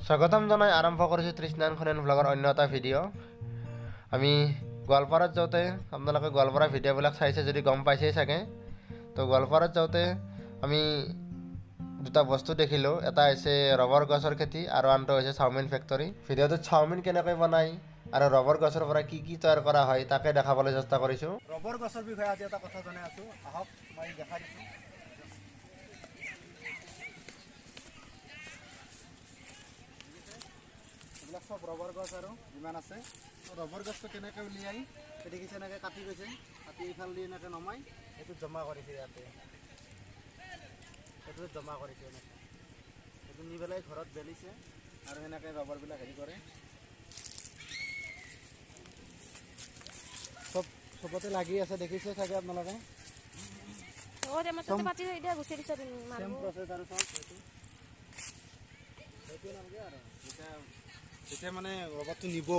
স্বাগতম জনাই আৰম্ভ কৰিছোঁ তৃষ্ণান খনেন ভ্লগৰ অন্য এটা ভিডিঅ'। আমি গোৱালপাৰাত যাওঁতে আপোনালোকে গোৱালপাৰা ভিডিঅ'বিলাক চাইছে যদি গম পাইছেই চাগে। তো গোৱালপাৰাত যাওঁতে আমি দুটা বস্তু দেখিলোঁ, এটা হৈছে ৰবৰ গছৰ খেতি আৰু আনটো হৈছে চাওমিন ফেক্টৰী। ভিডিঅ'টোত চাওমিন কেনেকৈ বনায় আৰু ৰবৰ গছৰ পৰা কি কি তৈয়াৰ কৰা হয় তাকে দেখাবলৈ চেষ্টা কৰিছোঁ। ৰবৰ গছৰ বিষয়ে আজি এটা কথা জনাই আছোঁ, আহক মই দেখাই দিছোঁ। এইবিলাক চব ৰবৰ গছ আৰু যিমান আছে ৰবৰ গছটো কেনেকৈ উলিয়াই দেখিছে, এনেকৈ কাটি গৈছে, কাটি ইফাল দি এনেকৈ নমাই এইটোত জমা কৰিছে, ইয়াতে এইটোত জমা কৰিছে এনেকৈ, এইটো নি পেলাই ঘৰত বেলিছে আৰু এনেকৈ ৰবৰবিলাক হেৰি কৰে। চবতে লাগি আছে দেখিছে চাগে আপোনালোকে। চেম প্ৰচেছ আৰু চব সেইটো নালাগে আৰু যেতিয়া মানে ৰবৰটো নিব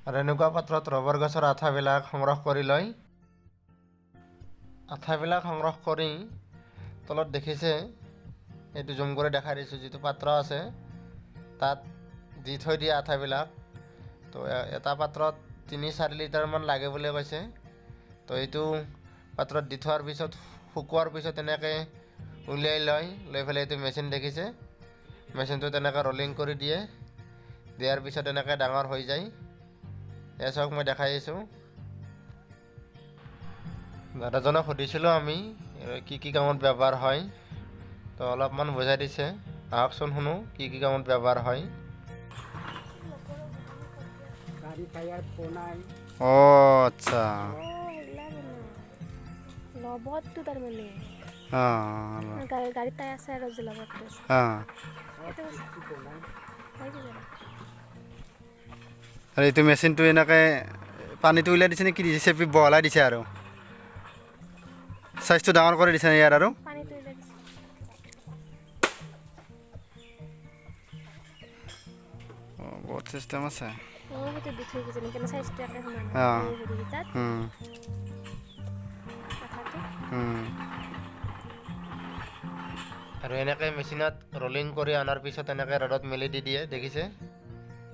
আৰু এনেকুৱা পাত্ৰত ৰবৰ গছৰ আঠাবিলাক সংগ্ৰহ কৰি লয়। আঠাবিলাক সংগ্ৰহ কৰি তলত দেখিছে, এইটো জুম কৰি দেখাই দিছোঁ, যিটো পাত্ৰ আছে তাত দি থৈ দিয়ে আঠাবিলাক। তো এটা পাত্ৰত ৩-৪ লিটাৰমান লাগে বুলি কৈছে। তো এইটো পাত্ৰত দি থোৱাৰ পিছত শুকোৱাৰ পিছত এনেকৈ উলিয়াই লৈ পেলাই এইটো মেচিন দেখিছে, মেচিনটো তেনেকৈ ৰলিং কৰি দিয়ে, দিয়াৰ পিছত এনেকৈ ডাঙৰ হৈ যায়। এয়া চাওক মই দেখাই আছোঁ। দাদাজনক সুধিছিলোঁ আমি কি কি কামত ব্যৱহাৰ হয়, তো অলপমান বুজাই দিছে, আহকচোন শুনো কি কি কামত ব্যৱহাৰ হয়। আচ্ছা লবতটো তাৰমানে গাড়ীত তাই আছে আৰু লবতটো আৰু এইটো মেচিনটো এনেকৈ পানীটো উলিয়াই দিছে নে কি দিছে, চেপি বহলাই দিছে আৰু চাইজটো ডাঙৰ কৰি দিছে ইয়াৰ আৰু পানীটো উলিয়াই দিছে। বহুত চিষ্টেম আছে। সেইটো দি থৈ গৈছে নেকি চাইজটো একে সমান হেৰিকেইটাত আৰু এনেকৈ মেচিনত ৰলিং কৰি অনাৰ পিছত এনেকৈ ৰ'দত মেলি দি দিয়ে, দেখিছে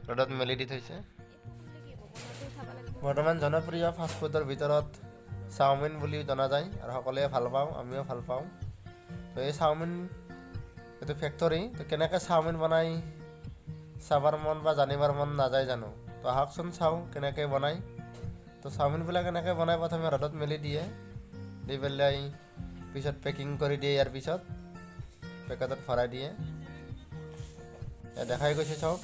ৰ'দত মেলি দি থৈছে। বৰ্তমান জনপ্ৰিয় ফাষ্টফুডৰ ভিতৰত চাওমিন বুলি জনা যায় আৰু সকলোৱে ভাল পাওঁ, আমিও ভাল পাওঁ। তো এই চাওমিন এইটো ফেক্টৰী, তো কেনেকৈ চাওমিন বনাই চাবাৰ মন বা জানিবাৰ মন নাযায় জানো। তো আহকচোন চাওঁ কেনেকৈ বনায়। তো চাওমিনবিলাক এনেকৈ বনাই প্ৰথমে ৰ'দত মেলি দিয়ে, দি পেলাই পিছত পেকিং কৰি দিয়ে, ইয়াৰ পিছত পেকেটত ভৰাই দিয়ে। দেখাই গৈছে চব।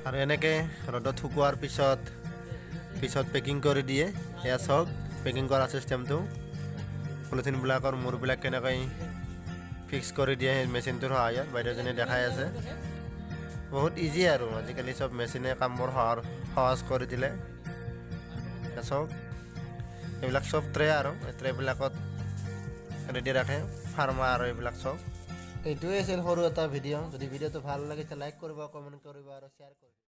আৰু এনেকৈ ৰ'দত শুকোৱাৰ পিছত পেকিং কৰি দিয়ে। এয়া চাওক পেকিং কৰা চিষ্টেমটো, পলিথিনবিলাকৰ মূৰবিলাক কেনেকৈ ফিক্স কৰি দিয়ে সেই মেচিনটোৰ সহায়ত বাইদেউজনীয়ে দেখাই আছে। বহুত ইজি আৰু আজিকালি চব মেচিনে কামবোৰ সহজ কৰি দিলে। চাওক এইবিলাক চব ট্ৰে আৰু এই ট্ৰেবিলাকত ৰেডি ৰাখে ফাৰ্মা আৰু এইবিলাক চব। এইটোৱে আছিল সৰু এটা ভিডিঅ'। যদি ভিডিঅ'টো ভাল লাগিছে লাইক কৰিব, কমেণ্ট কৰিব আৰু শ্বেয়াৰ কৰিব।